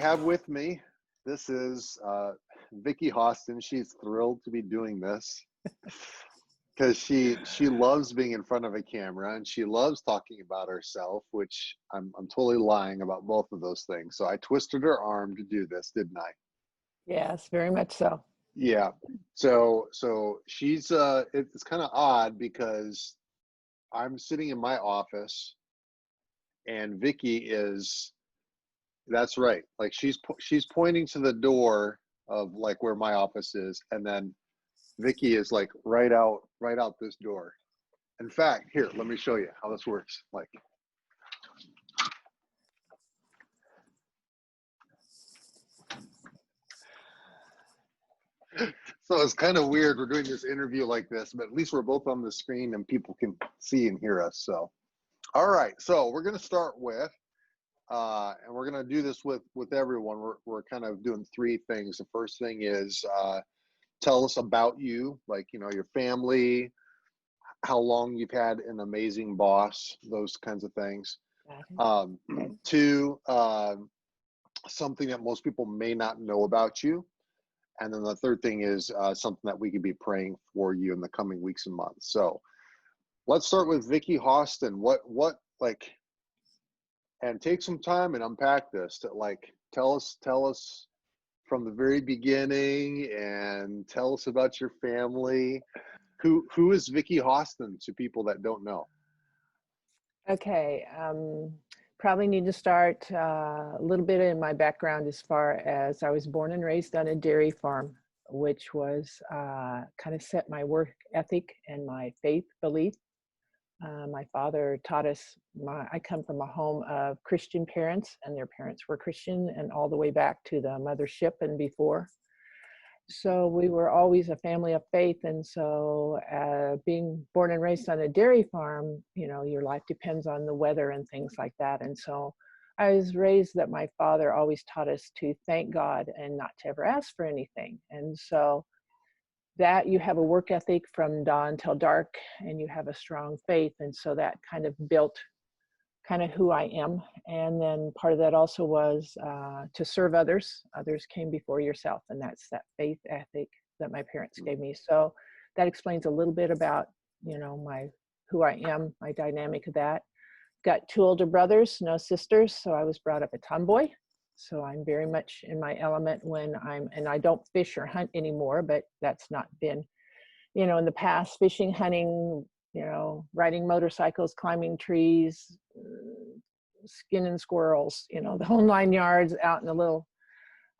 have with me, this is Vicki Hostin. She's thrilled to be doing this because she loves being in front of a camera and she loves talking about herself, which I'm totally lying about both of those things. So I twisted her arm to do this, didn't I? Yes, very much so. Yeah. So she's it's kind of odd because I'm sitting in my office and Vicki is. That's right. Like she's pointing to the door of like where my office is, and then Vicky is like right out this door. In fact, here, let me show you how this works. Like, so it's kind of weird. We're doing this interview like this, but at least we're both on the screen and people can see and hear us. So, all right. So we're gonna start with, and we're gonna do this with everyone. We're kind of doing three things. The first thing is tell us about you, like your family, how long you've had an amazing boss, those kinds of things. Okay. Two, something that most people may not know about you. And then the third thing is something that we could be praying for you in the coming weeks and months. So let's start with Vicki Hostin. What like, and take some time and unpack this to like, tell us from the very beginning and tell us about your family. Who is Vicki Hostin to people that don't know? Okay. Probably need to start a little bit in my background as far as I was born and raised on a dairy farm, which was kind of set my work ethic and my faith belief. My father taught us, I come from a home of Christian parents, and their parents were Christian, and all the way back to the mothership and before. So we were always a family of faith. And so being born and raised on a dairy farm, your life depends on the weather and things like that. And so I was raised that my father always taught us to thank God and not to ever ask for anything. And so that you have a work ethic from dawn till dark, and you have a strong faith. And so that kind of built kind of who I am. And then part of that also was to serve others. Others came before yourself. And that's that faith ethic that my parents gave me. So that explains a little bit about, who I am, my dynamic of that. Got two older brothers, no sisters. So I was brought up a tomboy. So I'm very much in my element and I don't fish or hunt anymore, but that's not been, in the past, fishing, hunting, riding motorcycles, climbing trees, skinning squirrels, the whole 9 yards out in the little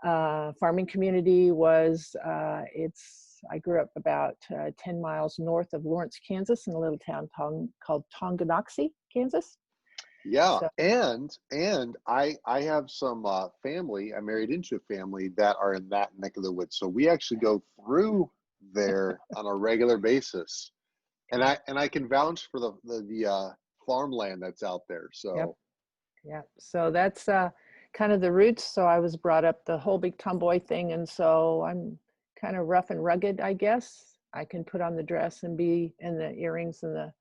farming community was, I grew up about 10 miles north of Lawrence, Kansas, in a little town called Tonganoxie, Kansas. Yeah, So, and I have some family. I married into a family that are in that neck of the woods, so we actually go through there on a regular basis, and I can vouch for the farmland that's out there. yep, So yep. So that's kind of the roots. So I was brought up the whole big tomboy thing, and so I'm kind of rough and rugged, I guess. I can put on the dress and be in the earrings and the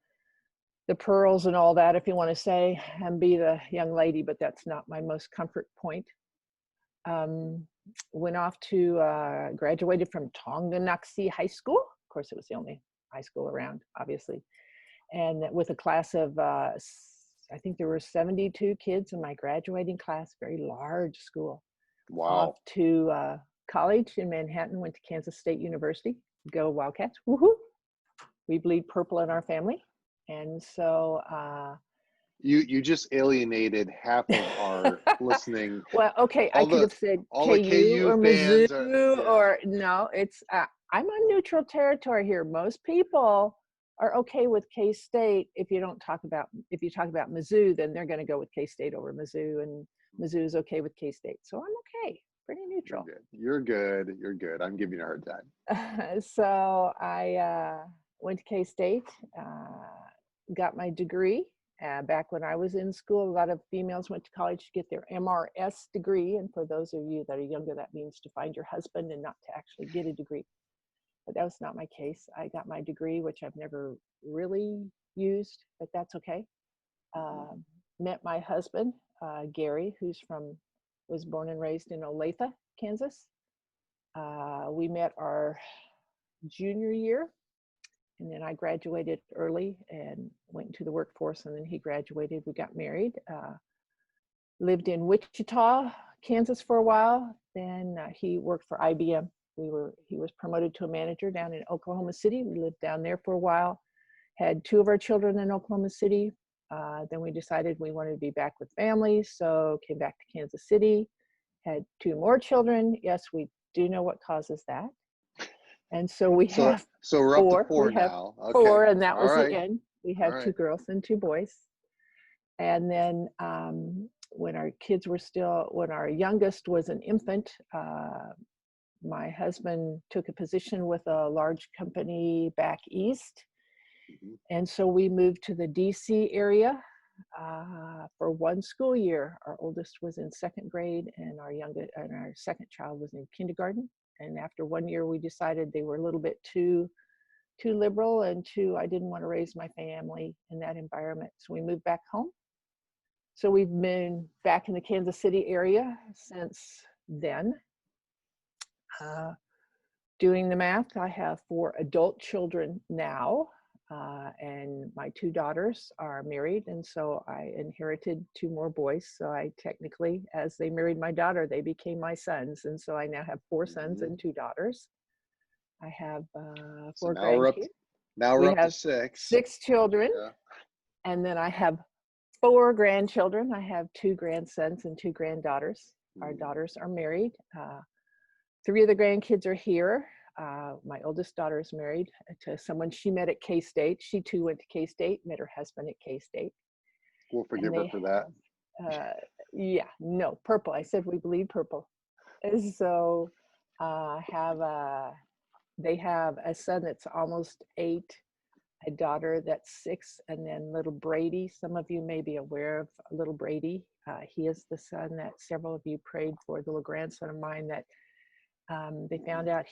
pearls and all that, if you want to say, and be the young lady, but that's not my most comfort point. Went off to, graduated from Tonganoxie High School. Of course, it was the only high school around, obviously. And with a class of, I think there were 72 kids in my graduating class, very large school. Off wow. to college in Manhattan, went to Kansas State University. Go Wildcats, woohoo! We bleed purple in our family. And so You just alienated half of our listening. well, okay, I All could the have said all the KU KU or fans are, Mizzou, yeah. or no, it's I'm on neutral territory here. Most people are okay with K-State. If you talk about Mizzou, then they're going to go with K-State over Mizzou, and Mizzou is okay with K-State. So I'm okay, pretty You're neutral. good. You're good. You're good. I'm giving you a hard time. So I went to K-State, got my degree. Back when I was in school, a lot of females went to college to get their MRS degree. And for those of you that are younger, that means to find your husband and not to actually get a degree. But that was not my case. I got my degree, which I've never really used, but that's okay. Met my husband, Gary, who's from was born and raised in Olathe, Kansas. We met our junior year, and then I graduated early and went into the workforce, and then he graduated. We got married, lived in Wichita, Kansas for a while. Then he worked for IBM. He was promoted to a manager down in Oklahoma City. We lived down there for a while, had 2 of our children in Oklahoma City. Then we decided we wanted to be back with family, so came back to Kansas City, had 2 more children. Yes, we do know what causes that. And so we have so we're 4. up to 4 We have now. Okay. 4, and that All was right. the end. We All have 2 right. girls and 2 boys. And then when our youngest was an infant, my husband took a position with a large company back east. Mhm. And so we moved to the DC area for 1 school year. Our oldest was in 2nd grade, and our second child was in kindergarten. And after 1 year, we decided they were a little bit too liberal, and I didn't want to raise my family in that environment. So we moved back home. So we've been back in the Kansas City area since then. Doing the math, I have 4 adult children now, and my 2 daughters are married, and so I inherited 2 more boys. So I technically, as they married my daughter, they became my sons, and so I now have 4 sons and 2 daughters. I have 4 grandkids. Now we're up to 6. 6 children, Yeah. and then I have 4 grandchildren. I have 2 grandsons and 2 granddaughters. Our daughters are married. 3 of the grandkids are here. My oldest daughter is married to someone she met at K-State. She too went to K-State, met her husband at K-State. We'll forgive her for that. Yeah, no, purple. I said we bleed purple. And so they have a son that's almost 8, a daughter that's 6, and then little Brady. Some of you may be aware of little Brady. He is the son that several of you prayed for, the little grandson of mine that they found out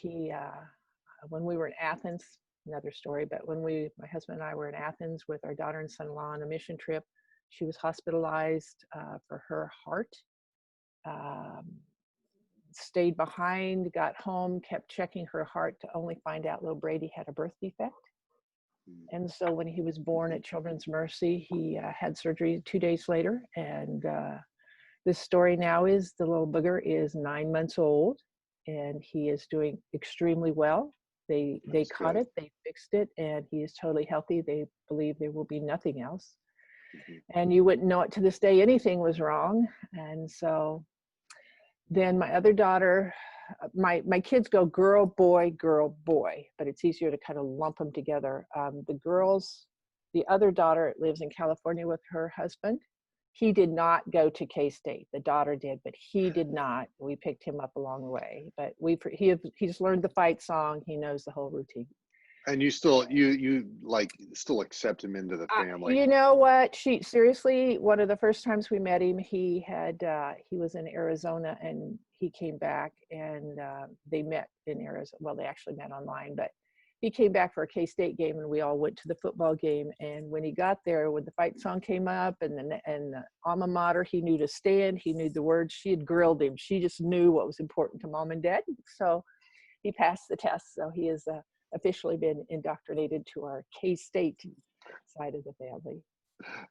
when we were in Athens, another story, but when my husband and I were in Athens with our daughter and son-in-law on a mission trip, she was hospitalized for her heart. Stayed behind, got home, kept checking her heart to only find out little Brady had a birth defect. And so when he was born at Children's Mercy, he had surgery 2 days later. And this story now is the little booger is 9 months old, and he is doing extremely well. They caught it, they fixed it, and he is totally healthy. They believe there will be nothing else. And you wouldn't know it to this day anything was wrong. And so then my other daughter, my kids go girl, boy, but it's easier to kind of lump them together. The other daughter lives in California with her husband. He did not go to K-State. The daughter did, but he did not. We picked him up along the way. But he's learned the fight song. He knows the whole routine. And you still still accept him into the family. You know what? Seriously, one of the first times we met him, he was in Arizona, and he came back, and they met in Arizona. Well, they actually met online, but he came back for a K-State game, and we all went to the football game. And when he got there, when the fight song came up and the alma mater, he knew to stand. He knew the words. She had grilled him. She just knew what was important to mom and dad. So he passed the test. So he is officially been indoctrinated to our K-State side of the family.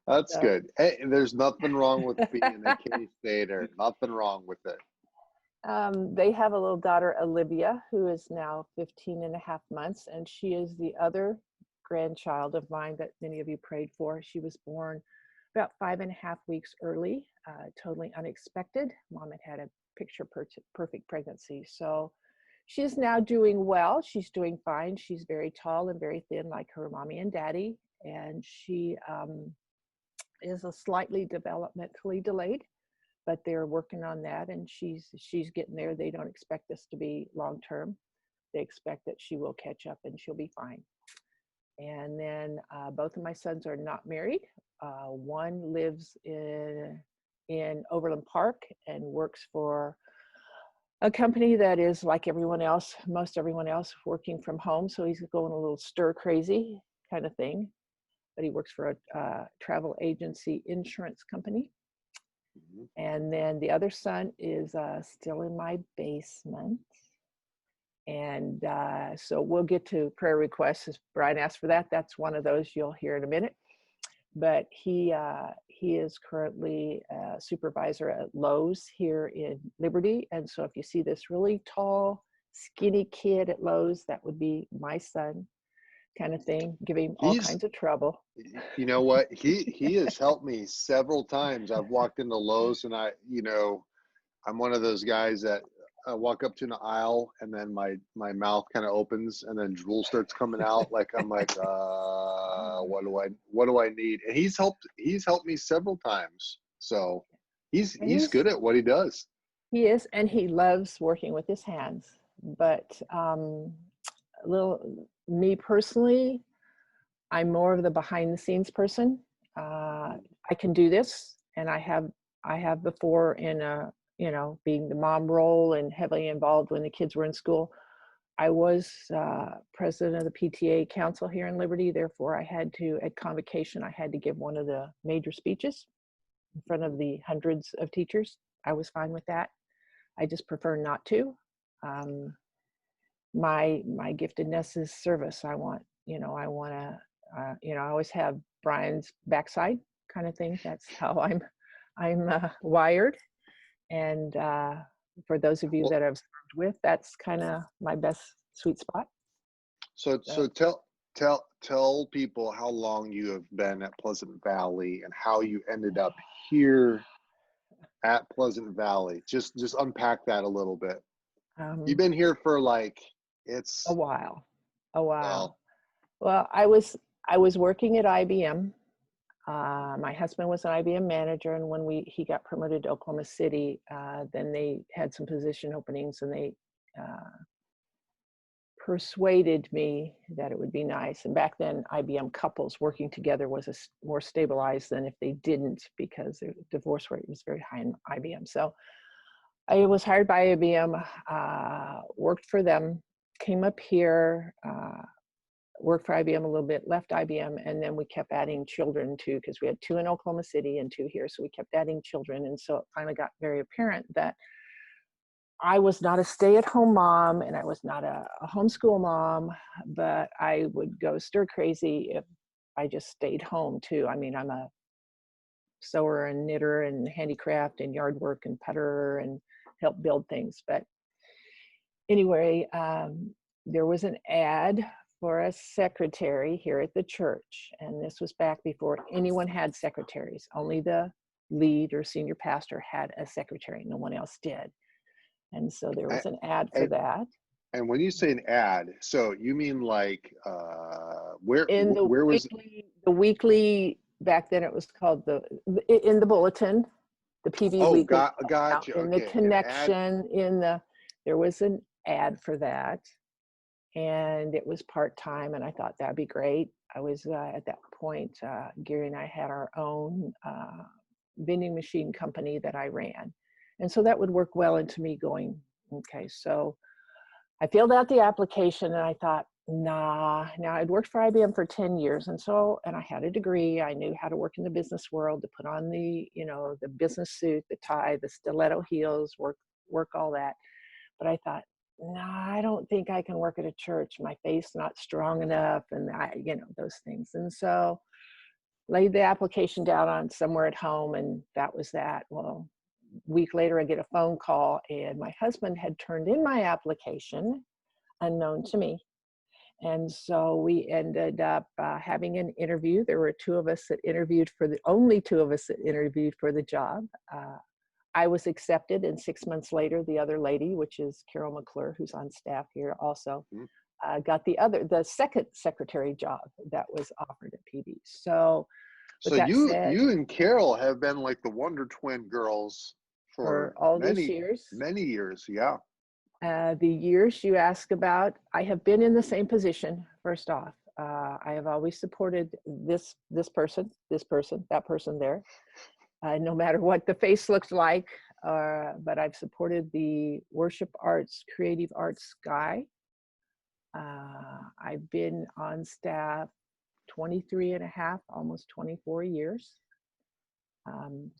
That's good. Hey, there's nothing wrong with being a K-Stater. Nothing wrong with it. They have a little daughter, Olivia, who is now 15 and a half months, and she is the other grandchild of mine that many of you prayed for. She was born about 5.5 weeks early, totally unexpected. Mom had a picture-perfect pregnancy. So she's now doing well. She's doing fine. She's very tall and very thin like her mommy and daddy, and she is a slightly developmentally delayed, but they're working on that, and she's getting there. They don't expect this to be long term. They expect that she will catch up and she'll be fine. And then both of my sons are not married. One lives in Overland Park and works for a company that is like everyone else, most everyone else, working from home. So he's going a little stir crazy kind of thing. But he works for a travel agency insurance company. Mhm. And then the other son is still in my basement. And so we'll get to prayer requests. As Brian asked for that, that's one of those you'll hear in a minute. But he is currently a supervisor at Lowe's here in Liberty. And so if you see this really tall, skinny kid at Lowe's, that would be my son, kind of thing. Give him all He's, kinds of trouble. you know what? He has helped me several times. I've walked into Lowe's and I'm one of those guys that walk up to an aisle and then my mouth kind of opens and then drool starts coming out. Like I'm like, what do I need? And he's helped me several times. So And he's good at what he does. he is, and he loves working with his hands. But me personally, I'm more of the behind the scenes person. I can do this, and I have before in being the mom role and heavily involved when the kids were in school. I was president of the PTA council here in Liberty. Therefore, I had to, at convocation, I had to give one of the major speeches in front of the hundreds of teachers. I was fine with that. I just prefer not to. My giftedness is service. I want to, I always have Brian's backside kind of thing. That's how I'm wired. And for those of you Well, that I've served with, that's kind of my best sweet spot. so So, tell people how long you have been at Pleasant Valley and how you ended up here at Pleasant Valley. Just unpack that a little bit. You've um, been here for like a it's while, a while. well, Well, I was working at IBM. My husband was an IBM manager, and when he got promoted to Oklahoma City, then they had some position openings, and they persuaded me that it would be nice. And back then, IBM couples working together was more stabilized than if they didn't, because the divorce rate was very high in IBM. So I was hired by IBM, worked for them, came up here, worked for IBM a little bit, left IBM, and then we kept adding children too, because we had 2 in Oklahoma City and 2 here. So we kept adding children. And so it finally got very apparent that I was not a stay-at-home mom and I was not a homeschool mom, but I would go stir crazy if I just stayed home too. I mean, I'm a sewer and knitter and handicraft and yard work and putter and help build things. But anyway, there was an ad for a secretary here at the church. And this was back before anyone had secretaries. Only the lead or senior pastor had a secretary. No one else did. And so there was an ad for and, that. and when you say an ad, so you mean like where In where was the weekly, back then it was called in the bulletin, the PV oh Weekly, out gotcha, in the okay, an ad. connection, there was an ad for that. And it was part-time, and I thought that'd be great. I was at that point, Gary and I had our own vending machine company that I ran. And so that would work well into me going, okay. So I filled out the application and I thought, nah. Now I'd worked for IBM for 10 years. And I had a degree. I knew how to work in the business world, to put on the business suit, the tie, the stiletto heels, work all that. But I thought, no, I don't think I can work at a church. My faith's not strong enough, and those things. And so laid the application down on somewhere at home, and that was that. Well, a week later, I get a phone call, and my husband had turned in my application unknown to me. And so we ended up having an interview. There were only 2 of us that interviewed for the job. I was accepted, and 6 months later, the other lady, which is Carol McClure, who's on staff here also, got the second secretary job that was offered at PB. So with So that said, you and Carol have been like the Wonder Twin girls for for all these many years, many years. Yeah. the years you ask about, I have been in the same position. First off, I have always supported this person, that person there, no matter what the face looked like. But I've supported the worship arts, creative arts guy. I've been on staff 23 and a half, almost 24 years.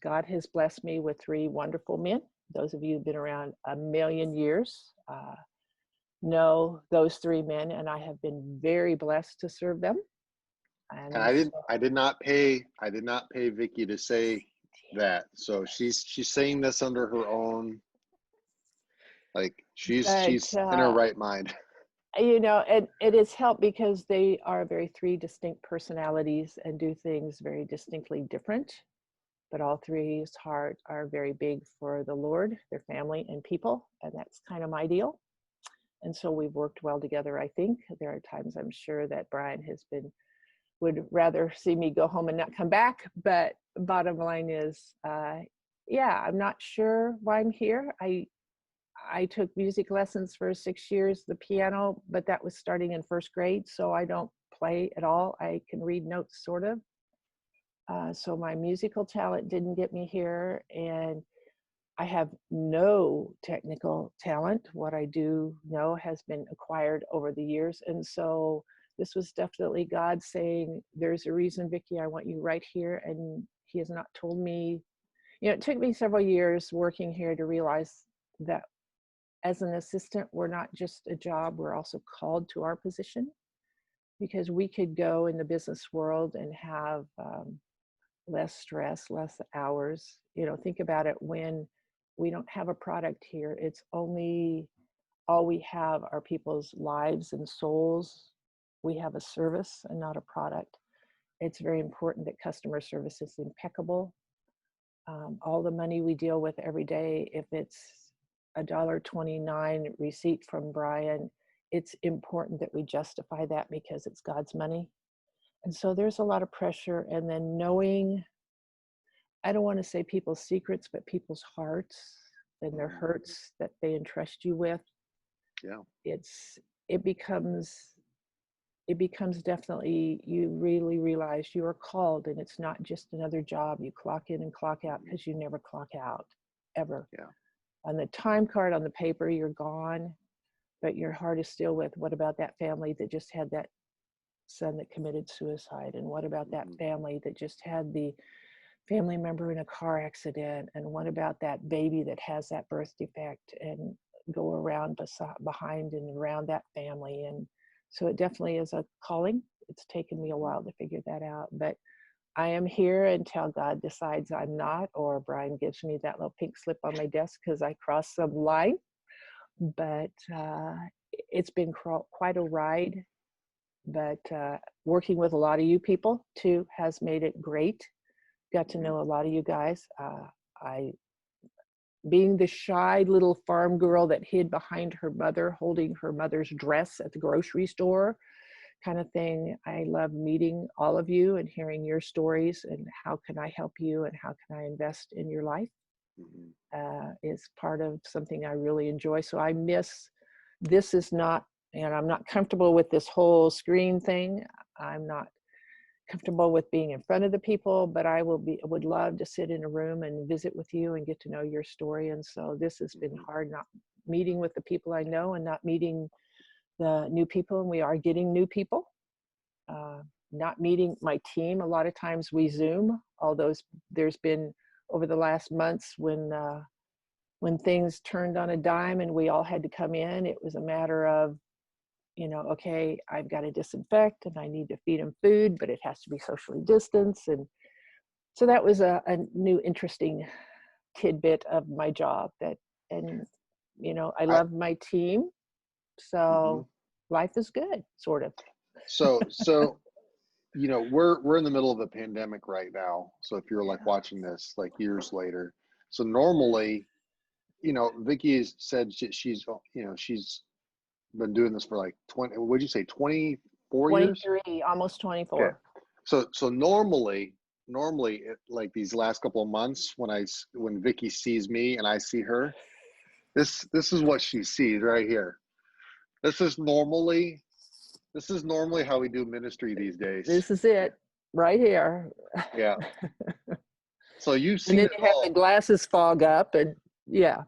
God has blessed me with 3 wonderful men. Those of you who've been around a million years know those 3 men, and I have been very blessed to serve them. And And so, I did not pay Vicki to say that. So she's saying this under her own, like she's but in her right mind. you know, and it has helped because they are very 3 distinct personalities and do things very distinctly different. But all 3's heart are very big for the Lord, their family, and people, and that's kind of my deal. And so we've worked well together. I think there are times I'm sure that Brian would rather see me go home and not come back. But bottom line is, yeah, I'm not sure why I'm here. I took music lessons for 6 years, the piano, but that was starting in 1st grade, so I don't play at all. I can read notes, sort of. So my musical talent didn't get me here, and I have no technical talent. What I do know has been acquired over the years. And so this was definitely God saying, there's a reason, Vicki, I want you right here. And he has not told me, you know, it took me several years working here to realize that as an assistant, we're not just a job, we're also called to our position, because we could go in the business world and have less stress, less hours. You know, think about it, when we don't have a product here, it's only, all we have are people's lives and souls. We have a service and not a product. It's very important that customer service is impeccable. All the money we deal with every day, if it's $1.29 receipt from Brian, it's important that we justify that because it's God's money. And so there's a lot of pressure. And then knowing, I don't want to say people's secrets, but people's hearts and their hurts that they entrust you with. Yeah. It becomes definitely, you really realize you are called, and it's not just another job. You clock in and clock out because you never clock out, ever. Yeah. On the time card on the paper, you're gone, but your heart is still with, what about that family that just had that son that committed suicide? And what about that family that just had the family member in a car accident? And what about that baby that has that birth defect? And go around behind and around that family. And so it definitely is a calling. It's taken me a while to figure that out, but I am here until God decides I'm not, or Brian gives me that little pink slip on my desk because I crossed some line. But it's been quite a ride. But working with a lot of you people too has made it great. Got to know a lot of you guys. Being the shy little farm girl that hid behind her mother, holding her mother's dress at the grocery store kind of thing, I love meeting all of you and hearing your stories and how can I help you and how can I invest in your life. Is part of something I really enjoy. So I miss, this is not, and I'm not comfortable with this whole screen thing. I'm not comfortable with being in front of the people, but I would love to sit in a room and visit with you and get to know your story. And so this has been hard, not meeting with the people I know and not meeting the new people. And we are getting new people, not meeting my team. A lot of times we Zoom, although there's been over the last months when things turned on a dime and we all had to come in, it was a matter of, you know, okay, I've got to disinfect and I need to feed them food, but it has to be socially distanced. And so that was a new interesting tidbit of my job and, you know, I love my team. So life is good, sort of. So, you know, we're in the middle of a pandemic right now. So if you're like watching this like years later, so normally, you know, Vicki has said she's, you know, she's been doing this for like 20, what'd you say, 24 years? 23, almost Okay. 24. So normally like these last couple of months when Vicki sees me and I see her, this is what she sees right here. This is normally how we do ministry these days. This is it right here. Yeah. So you've And seen then it you have all. the glasses fog up and yeah.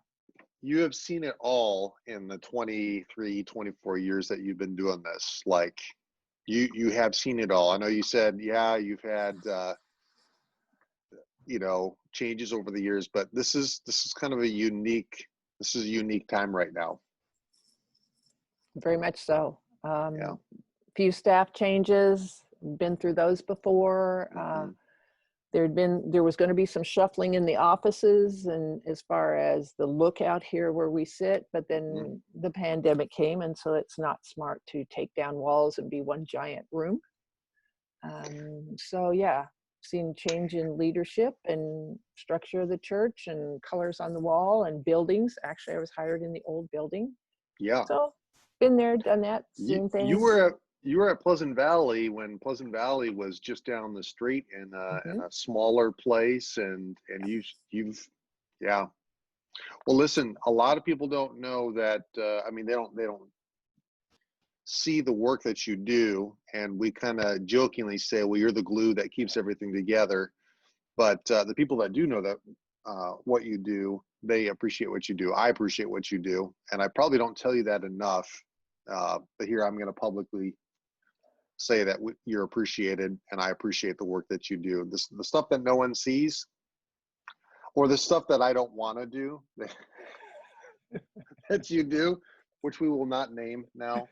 You have seen it all in the 23, 24 years that you've been doing this. Like you have seen it all. I know you said, yeah, you've had changes over the years, but this is kind of a unique time right now. Very much so. Yeah. Few staff changes, been through those before. Mm-hmm. There was going to be some shuffling in the offices and as far as the lookout here where we sit, but then Mm-hmm. the pandemic came, and so it's not smart to take down walls and be one giant room. So yeah, seen change in leadership and structure of the church and colors on the wall and buildings. Actually, I was hired in the old building. Yeah. So been there, done that, You seen you things. were at you were at Pleasant Valley when Pleasant Valley was just down the street in Mhm. a smaller place, and you've yeah. Well, listen, a lot of people don't know that. I mean, they don't see the work that you do, and we kind of jokingly say, "Well, you're the glue that keeps everything together." But the people that do know that what you do, they appreciate what you do. I appreciate what you do, and I probably don't tell you that enough. But here I'm going to publicly say that you're appreciated, and I appreciate the work that you do. The stuff that no one sees, or the stuff that I don't want to do, that you do, which we will not name now.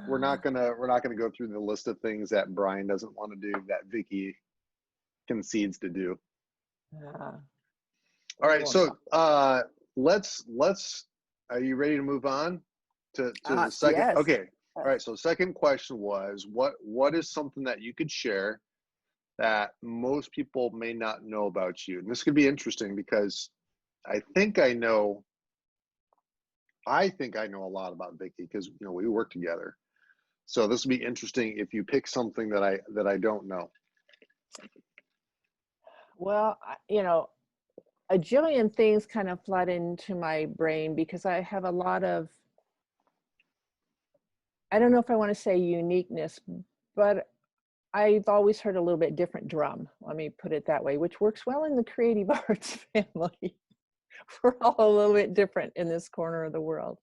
We're not gonna go through the list of things that Brian doesn't want to do, that Vicki concedes to do. All right, so let's. Are you ready to move on to the second? Yes. Okay. All right. So the second question was, what is something that you could share that most people may not know about you? And this could be interesting because I think I know a lot about Vicki because we work together. So this would be interesting if you pick something that I don't know. Well, a jillion things kind of flood into my brain because I have a lot of, I don't know if I want to say uniqueness, but I've always heard a little bit different drum. Let me put it that way, which works well in the creative arts family. We're all a little bit different in this corner of the world.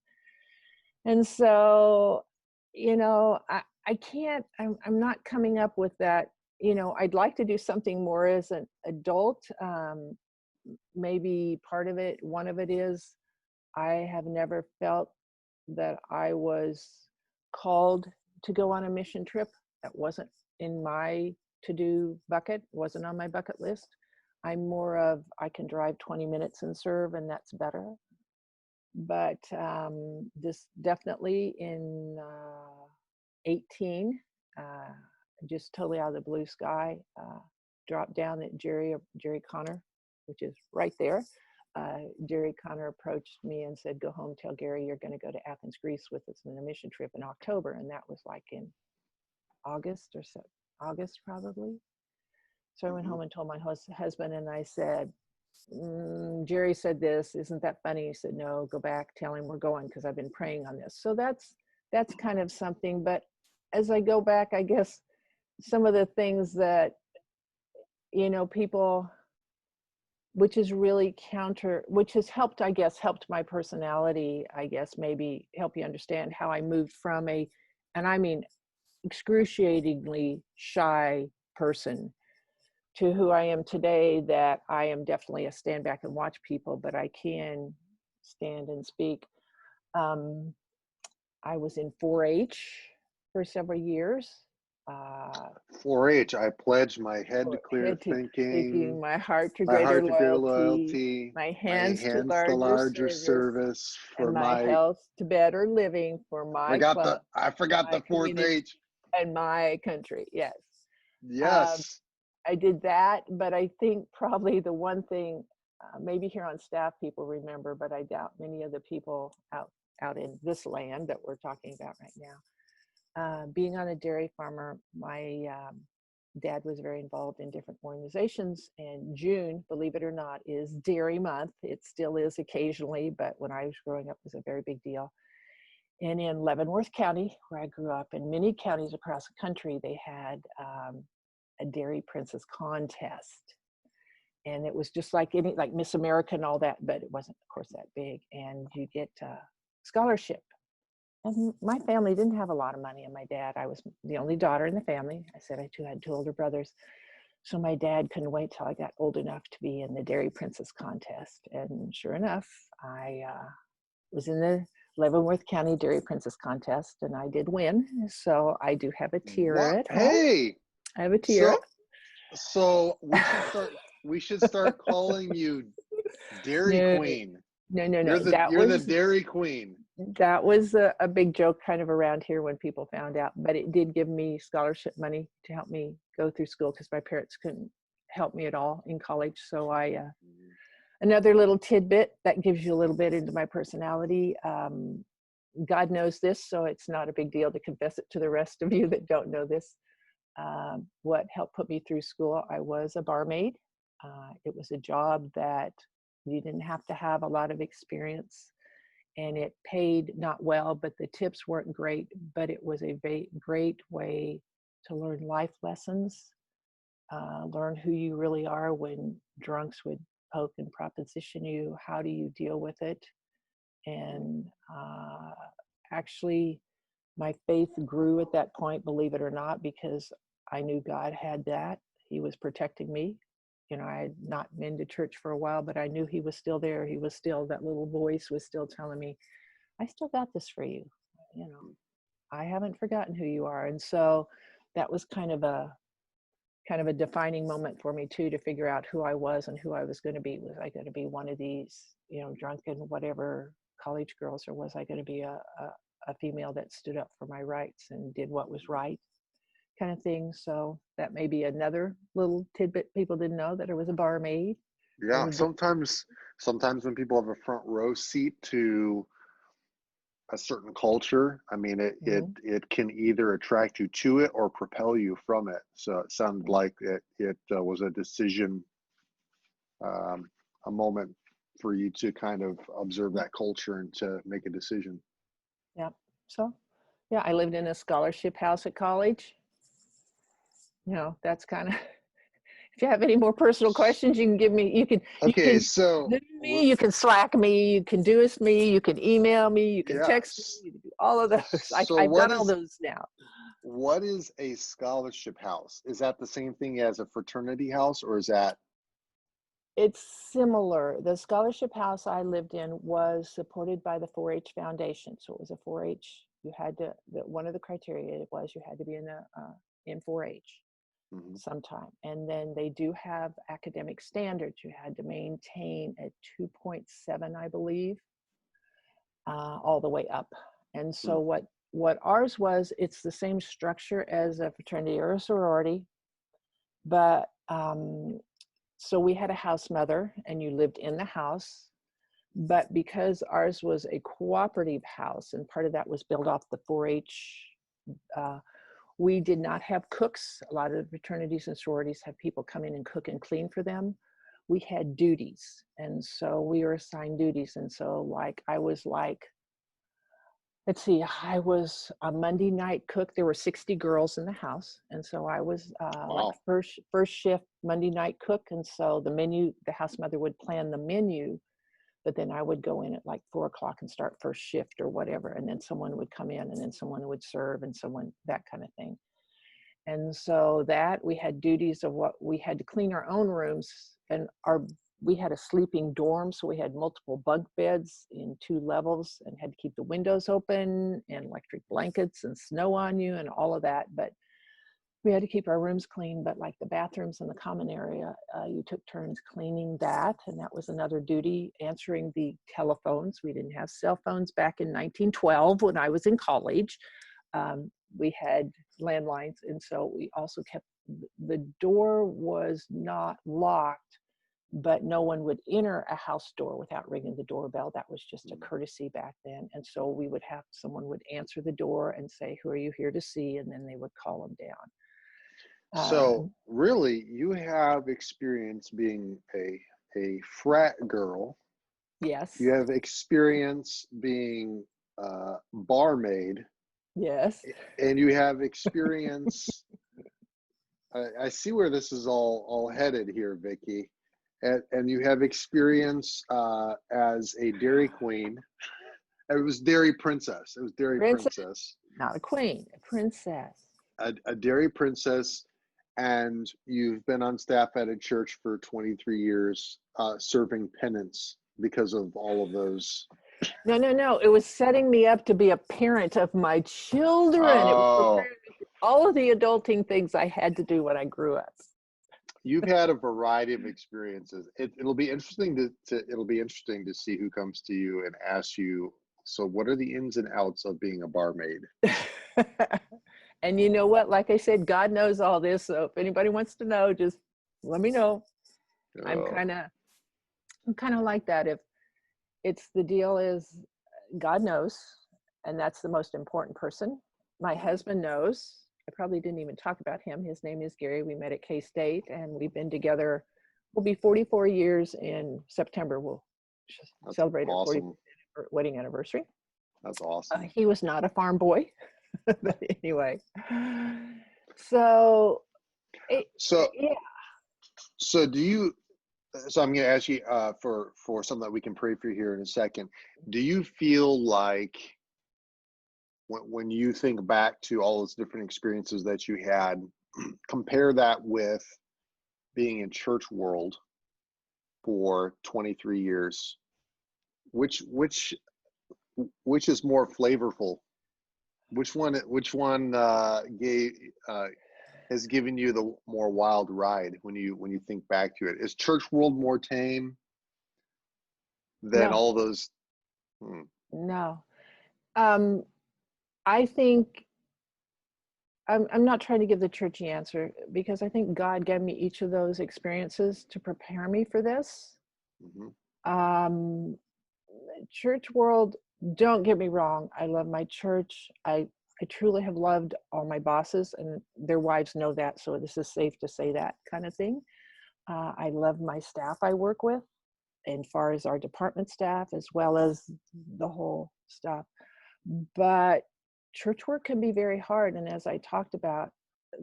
And so, I can't, I'm not coming up with that. I'd like to do something more as an adult. Maybe one of it is I have never felt that I was called to go on a mission trip. That wasn't in my to-do bucket, wasn't on my bucket list. I'm more of, I can drive 20 minutes and serve, and that's better. But this definitely in 18, just totally out of the blue sky, dropped down at Jerry Connor, which is right there. Jerry Connor approached me and said, "Go home, tell Gary you're going to go to Athens, Greece with us on a mission trip in October." And that was like in August or so, August probably. So I went home and told my husband, and I said, Jerry said this, isn't that funny? He said, "No, go back, tell him we're going because I've been praying on this." So that's kind of something. But as I go back, I guess some of the things that, people, which is really which has helped, I guess, helped my personality, I guess, maybe help you understand how I moved from and I mean, excruciatingly shy person to who I am today, that I am definitely a stand back and watch people, but I can stand and speak. I was in 4-H for several years. 4-H. I pledge my head to clear Head to thinking, my heart to my greater heart to greater loyalty, loyalty, my my hands to hands to larger larger service, service for and my my. health to better living for my club, I forgot my the fourth community, H. and my country. Yes. Um, Yes. I did that, but I think probably the one thing, maybe here on staff people remember, but I doubt many of the people out in this land that we're talking about right now. Being on a dairy farmer, my dad was very involved in different organizations, and June, believe it or not, is Dairy Month. It still is occasionally, but when I was growing up, it was a very big deal. And in Leavenworth County, where I grew up, and many counties across the country, they had a Dairy Princess contest. And it was just like Miss America and all that, but it wasn't, of course, that big. And you get a scholarship. And my family didn't have a lot of money. And my dad, I was the only daughter in the family. I said I had two older brothers. So my dad couldn't wait till I got old enough to be in the Dairy Princess contest. And sure enough, I was in the Leavenworth County Dairy Princess contest, and I did win. So I do have a tiara What? at home. Hey, I have a tiara. so we should start calling you Dairy No, Queen. no, no, You're no. the Dairy Queen. That was a big joke kind of around here when people found out, but it did give me scholarship money to help me go through school because my parents couldn't help me at all in college. So another little tidbit that gives you a little bit into my personality. God knows this, so it's not a big deal to confess it to the rest of you that don't know this. What helped put me through school, I was a barmaid. It was a job that you didn't have to have a lot of experience, and it paid not well, but the tips weren't great, but it was a great way to learn life lessons, learn who you really are when drunks would poke and proposition you. How do you deal with it? And actually, my faith grew at that point, believe it or not, because I knew God had that. He was protecting me. You know, I had not been to church for a while, but I knew he was still there. He was still, that little voice was still telling me, I still got this for you. You know, I haven't forgotten who you are. And so that was kind of a defining moment for me too, to figure out who I was and who I was going to be. Was I going to be one of these, you know, drunken whatever college girls, or was I going to be a female that stood up for my rights and did what was right, kind of thing. So that may be another little tidbit people didn't know, that I was a barmaid. Yeah, sometimes when people have a front row seat to a certain culture, I mean, it can either attract you to it or propel you from it. So it sounded like it was a decision, a moment for you to kind of observe that culture and to make a decision. Yeah. So, yeah, I lived in a scholarship house at college. You know, that's kind of, if you have any more personal questions, you can give me, you Okay, can so Zoom me, you can Slack me, you can do me, you can email me, you can text me, yes. you can do all of those. So I've done all those now. what is a scholarship house? Is that the same thing as a fraternity house, or is that? It's similar. The scholarship house I lived in was supported by the 4-H Foundation. So it was a 4-H. You had to, one of the criteria was you had to be in 4-H Mhm. sometime. And then they do have academic standards. You had to maintain a 2.7, I believe, all the way up. And so what ours was, it's the same structure as a fraternity or a sorority, but so we had a house mother and you lived in the house, but because ours was a cooperative house and part of that was built off the 4-H, we did not have cooks. A lot of fraternities and sororities have people come in and cook and clean for them. We had duties. And so we were assigned duties. And so I was let's see, I was a Monday night cook. There were 60 girls in the house. And so I was Wow. first shift Monday night cook. And so the house mother would plan the menu, but then I would go in at 4 o'clock and start first shift or whatever. And then someone would come in and then someone would serve and that kind of thing. And so that we had duties of what we had to clean our own rooms, and we had a sleeping dorm. So we had multiple bunk beds in 2 levels and had to keep the windows open and electric blankets and snow on you and all of that. But we had to keep our rooms clean, but the bathrooms in the common area, you took turns cleaning that. And that was another duty. Answering the telephones. We didn't have cell phones back in 1912 when I was in college. We had landlines. And so we also kept, the door was not locked, but no one would enter a house door without ringing the doorbell. That was just a courtesy back then. And so we would have, someone would answer the door and say, who are you here to see? And then they would call them down. So really, you have experience being a frat girl. Yes. You have experience being barmaid. Yes. And you have experience. I see where this is all headed here, Vicki. And you have experience as a Dairy Queen. It was Dairy Princess. It was Dairy Princess. Not a queen, a princess. A Dairy Princess. and you've been on staff at a church for 23 years, serving penance because of all of those. No, no, no. It was setting me up to be a parent of my children. It was Oh, preparing me for all of the adulting things I had to do when I grew up. you've had a variety of experiences. It'll be interesting it'll be interesting to see who comes to you and asks you, so what are the ins and outs of being a barmaid? And you know what? Like I said, God knows all this. So if anybody wants to know, just let me know. I'm Oh, kind of, I'm kind of like that. If it's the deal is God knows, and that's the most important person. My husband knows. I probably didn't even talk about him. His name is Gary. We met at K-State, and we've been together. We'll be 44 years in September. We'll that's celebrate our 40th awesome. wedding anniversary. That's awesome. He was not a farm boy, but anyway. So, So, yeah. so do you? So I'm going to ask you for something that we can pray for here in a second. Do you feel like when you think back to all those different experiences that you had, compare that with being in church world for 23 years? Which which is more flavorful? Which one gave has given you the more wild ride when you think back to it? Is church world more tame than No, all those? Hmm, no. Um, I think I'm not trying to give the churchy answer because I think God gave me each of those experiences to prepare me for this. mhm, Um, Church world, don't get me wrong. I love my church. I truly have loved all my bosses, and their wives know that, so this is safe to say that kind of thing. I love my staff I work with, and far as our department staff, as well as the whole stuff. But church work can be very hard. And as I talked about,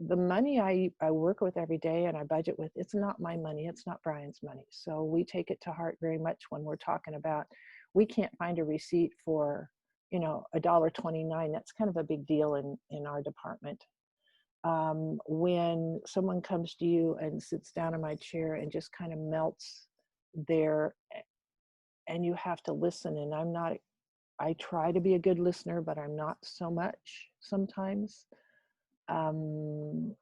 the money I work with every day and I budget with, it's not my money, it's not Brian's money. So we take it to heart very much when we're talking about, we can't find a receipt for, $1.29. That's kind of a big deal in our department. When someone comes to you and sits down in my chair and just kind of melts there, and you have to listen, and I try to be a good listener, but I'm not so much sometimes. The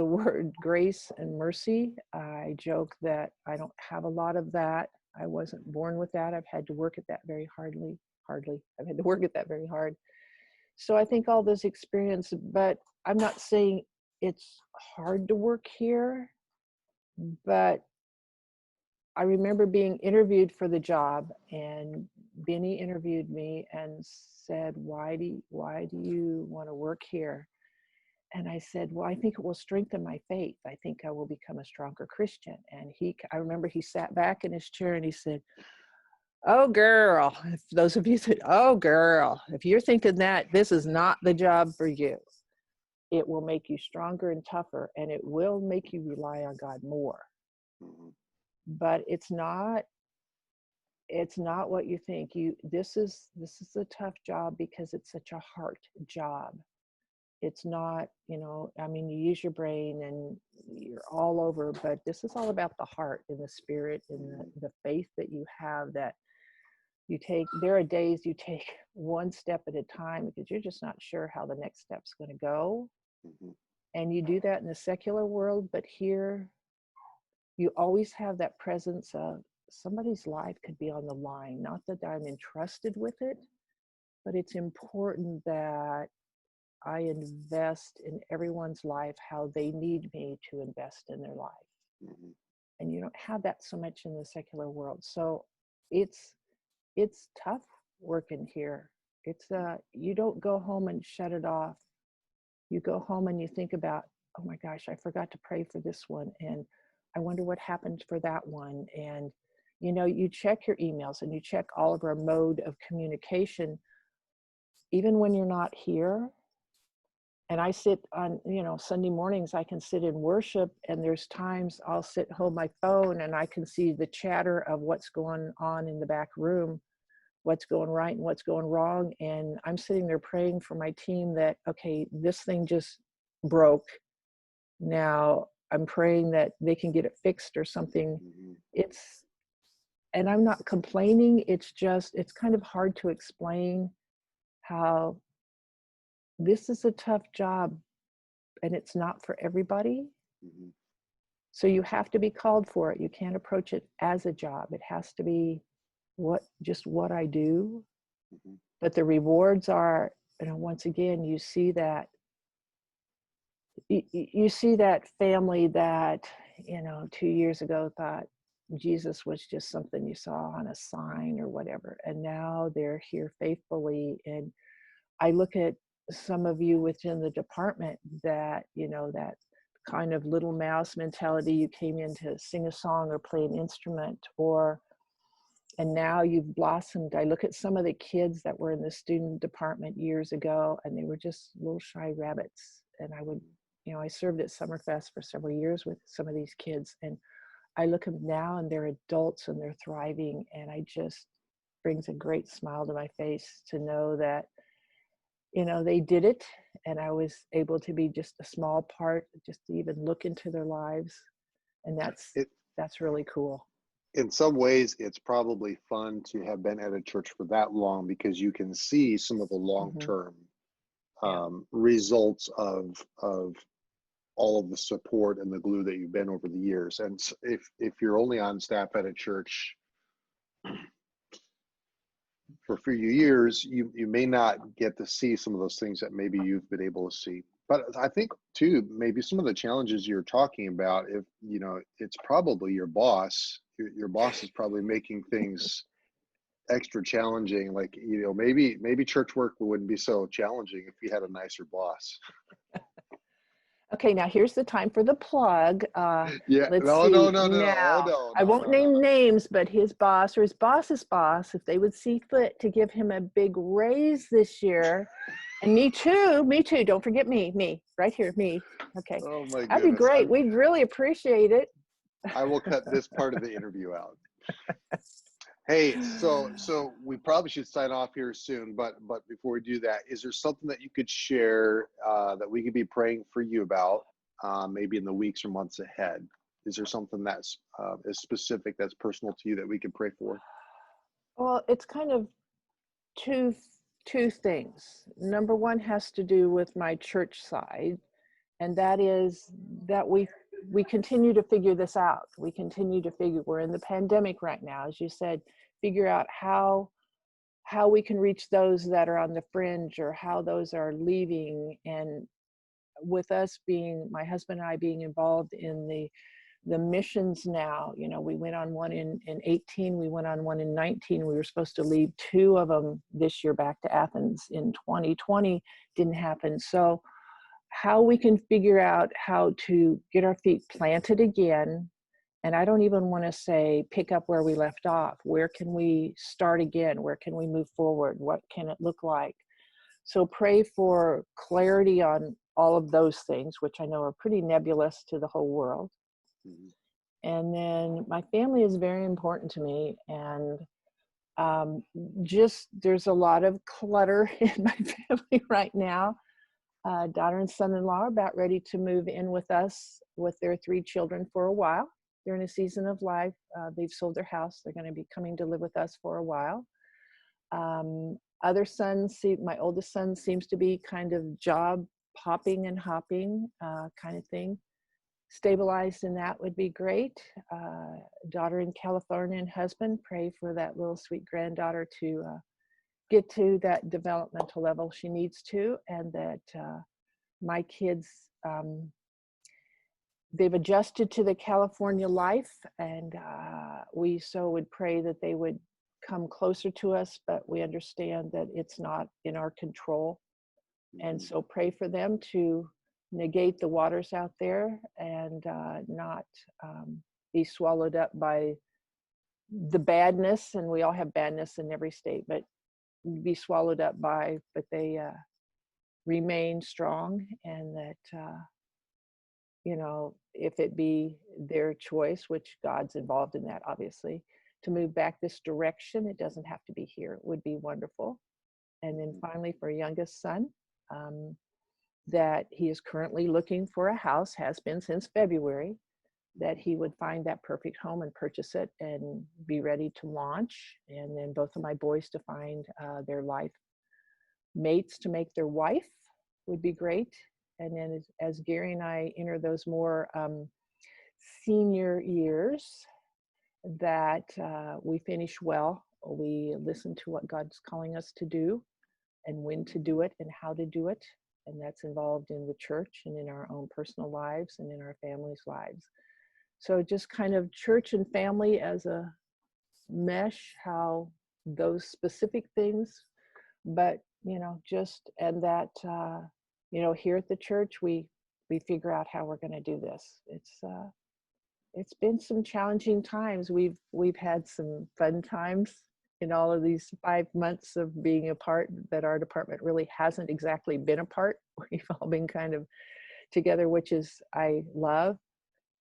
word grace and mercy, I joke that I don't have a lot of that. I wasn't born with that. I've had to work at that very hardly. I've had to work at that very hard. So I think all those experience, but I'm not saying it's hard to work here, but I remember being interviewed for the job, and Benny interviewed me and said, why do you want to work here? And I said, well, I think it will strengthen my faith. I think I will become a stronger Christian. And I remember he sat back in his chair and he said, oh, girl, if those of you said, oh, girl, if you're thinking that, this is not the job for you. It will make you stronger and tougher, and it will make you rely on God more. mhm, But it's not what you think. This is a tough job because it's such a heart job. It's not, I mean, you use your brain and you're all over, but this is all about the heart and the spirit and the faith that you have, that you take. There are days you take one step at a time because you're just not sure how the next step's going to go. mhm, And you do that in the secular world, but here you always have that presence of somebody's life could be on the line. Not that I'm entrusted with it, but it's important that I invest in everyone's life how they need me to invest in their life. mhm. And you don't have that so much in the secular world. So it's tough working here. It's you don't go home and shut it off. You go home and you think about, oh my gosh, I forgot to pray for this one, and I wonder what happened for that one. And you check your emails and you check all of our mode of communication, even when you're not here. And I sit on, Sunday mornings, I can sit in worship, and there's times I'll hold my phone and I can see the chatter of what's going on in the back room, what's going right and what's going wrong. And I'm sitting there praying for my team that, okay, this thing just broke. Now I'm praying that they can get it fixed or something. Mhm. It's, and I'm not complaining. It's just, it's kind of hard to explain how this is a tough job and it's not for everybody. Mhm. So you have to be called for it. You can't approach it as a job. It has to be just what I do. Mhm. But the rewards are, once again, you see that family that, 2 years ago thought Jesus was just something you saw on a sign or whatever. And now they're here faithfully. And I look at some of you within the department that, that kind of little mouse mentality. You came in to sing a song or play an instrument, and now you've blossomed. I look at some of the kids that were in the student department years ago, and they were just little shy rabbits. And I would, I served at Summerfest for several years with some of these kids, and I look at them now and they're adults and they're thriving. And I just brings a great smile to my face to know that, they did it. And I was able to be just a small part, just to even look into their lives. And It, that's really cool. in some ways, it's probably fun to have been at a church for that long because you can see some of the Hmm. long-term Yeah. results of all of the support and the glue that you've been over the years. And if you're only on staff at a church for a few years, you may not get to see some of those things that maybe you've been able to see. But I think too, maybe some of the challenges you're talking about, if it's probably your boss. Your boss is probably making things extra challenging. Like maybe church work wouldn't be so challenging if you had a nicer boss. Okay, now here's the time for the plug. Yeah, Let's no, no, see. no, no, oh, Now, no, I no, won't no, no. name names, but his boss or his boss's boss, if they would see fit to give him a big raise this year, and me too, don't forget me, right here, me. Okay, Oh my that'd be goodness. great. We'd really appreciate it. I will cut this part of the interview out. Hey, so we probably should sign off here soon, but before we do that, is there something that you could share that we could be praying for you about, maybe in the weeks or months ahead? Is there something that's is specific, that's personal to you that we could pray for? Well, it's kind of two two things. Number one has to do with my church side, and that is that we continue to figure this out. We continue to figure, we're in the pandemic right now, as you said, figure out how we can reach those that are on the fringe or how those are leaving. And with us being, my husband and I being involved in the missions now, we went on one in 18, we went on one in 19. We were supposed to leave two of them this year back to Athens in 2020, didn't happen. So how we can figure out how to get our feet planted again. And I don't even want to say pick up where we left off. Where can we start again? Where can we move forward? What can it look like? So pray for clarity on all of those things, which I know are pretty nebulous to the whole world. Mhm. And then my family is very important to me. And just there's a lot of clutter in my family right now. Daughter and son-in-law are about ready to move in with us with their 3 children for a while. They're in a season of life. They've sold their house. They're going to be coming to live with us for a while. Other sons, my oldest son seems to be kind of job hopping and hopping kind of thing. Stabilized in that would be great. Daughter in California and husband, pray for that little sweet granddaughter to get to that developmental level she needs to, and that my kids, they've adjusted to the California life, and we so would pray that they would come closer to us, but we understand that it's not in our control. And Mhm. so pray for them to negate the waters out there and not be swallowed up by the badness. And we all have badness in every state, but be swallowed up but they remain strong. And that, if it be their choice, which God's involved in that, obviously, to move back this direction, it doesn't have to be here. It would be wonderful. And then finally, for youngest son, that he is currently looking for a house, has been since February, that he would find that perfect home and purchase it and be ready to launch. And then both of my boys to find their life mates to make their wife would be great. And then as Gary and I enter those more senior years, that we finish well, we listen to what God's calling us to do and when to do it and how to do it. And that's involved in the church and in our own personal lives and in our families' lives. So just kind of church and family as a mesh, how those specific things, but just, and that here at the church we figure out how we're going to do this. It's been some challenging times. We've had some fun times in all of these 5 months of being apart, that our department really hasn't exactly been apart. We've all been kind of together, which is I love,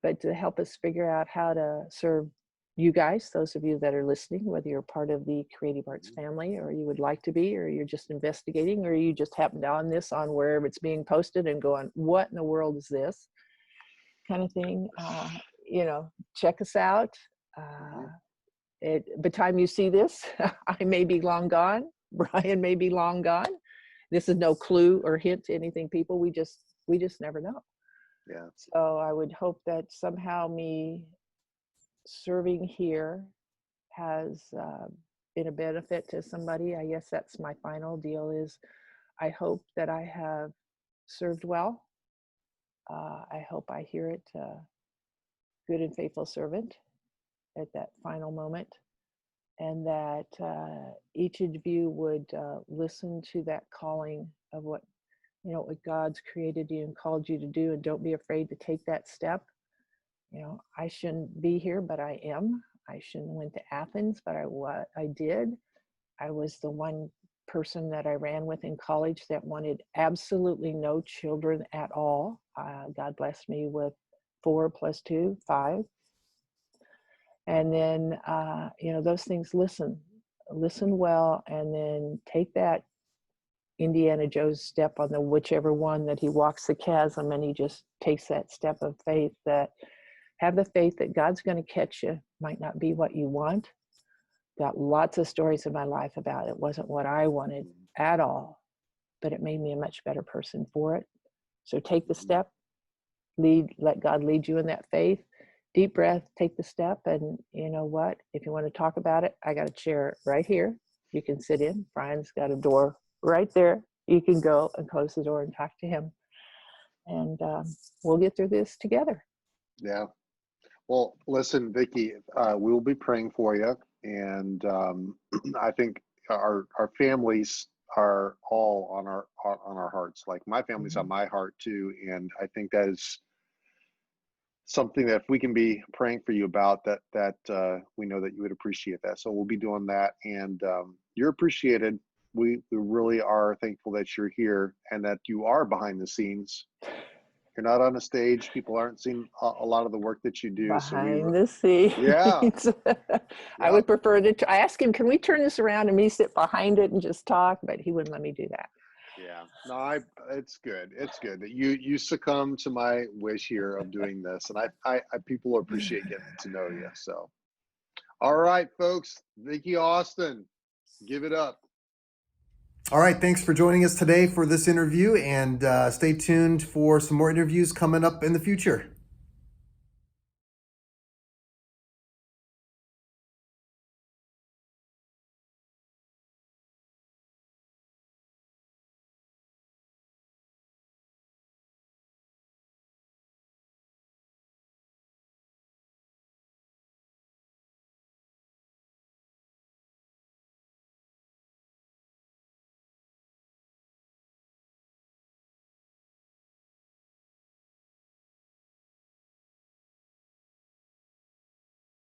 but to help us figure out how to serve you guys, those of you that are listening, whether you're part of the Creative Arts family or you would like to be, or you're just investigating, or you just happened on this on wherever it's being posted and going, what in the world is this kind of thing? Check us out. By the time you see this, I may be long gone. Brian may be long gone. This is no clue or hint to anything, people. We just never know. Yeah. So I would hope that somehow me serving here has been a benefit to somebody. I guess that's my final deal, is I hope that I have served well. I hope I hear it, good and faithful servant, at that final moment, and that each of you would listen to that calling of what God's created you and called you to do, and don't be afraid to take that step. I shouldn't be here, but I am. I shouldn't have went to Athens, but I did. I was the one person that I ran with in college that wanted absolutely no children at all. God blessed me with 4 + 2, 5. And then, those things, listen well, and then take that Indiana Jones step on the whichever one that he walks the chasm, and he just takes that step of faith, that have the faith that God's going to catch you. Might not be what you want. Got lots of stories in my life about it wasn't what I wanted at all, but it made me a much better person for it. So take the step, let God lead you in that faith. Deep breath, take the step, and you know what? If you want to talk about it, I got a chair right here you can sit in. Brian's got a door right there. You can go and close the door and talk to him. And we'll get through this together. Yeah. Well, listen, Vicki, we will be praying for you. And I think our families are all on our hearts. Like my family's on my heart too. And I think that is something that if we can be praying for you about, that we know that you would appreciate that. So we'll be doing that, and you're appreciated. We really are thankful that you're here and that you are behind the scenes. You're not on a stage. People aren't seeing a lot of the work that you do. Behind the scenes. Yeah. I would prefer to I asked him, can we turn this around and me sit behind it and just talk? But he wouldn't let me do that. Yeah, no, it's good. It's good that you succumb to my wish here of doing this, and I people appreciate getting to know you. So, all right, folks, Vicki Hostin, give it up. All right, thanks for joining us today for this interview, and stay tuned for some more interviews coming up in the future.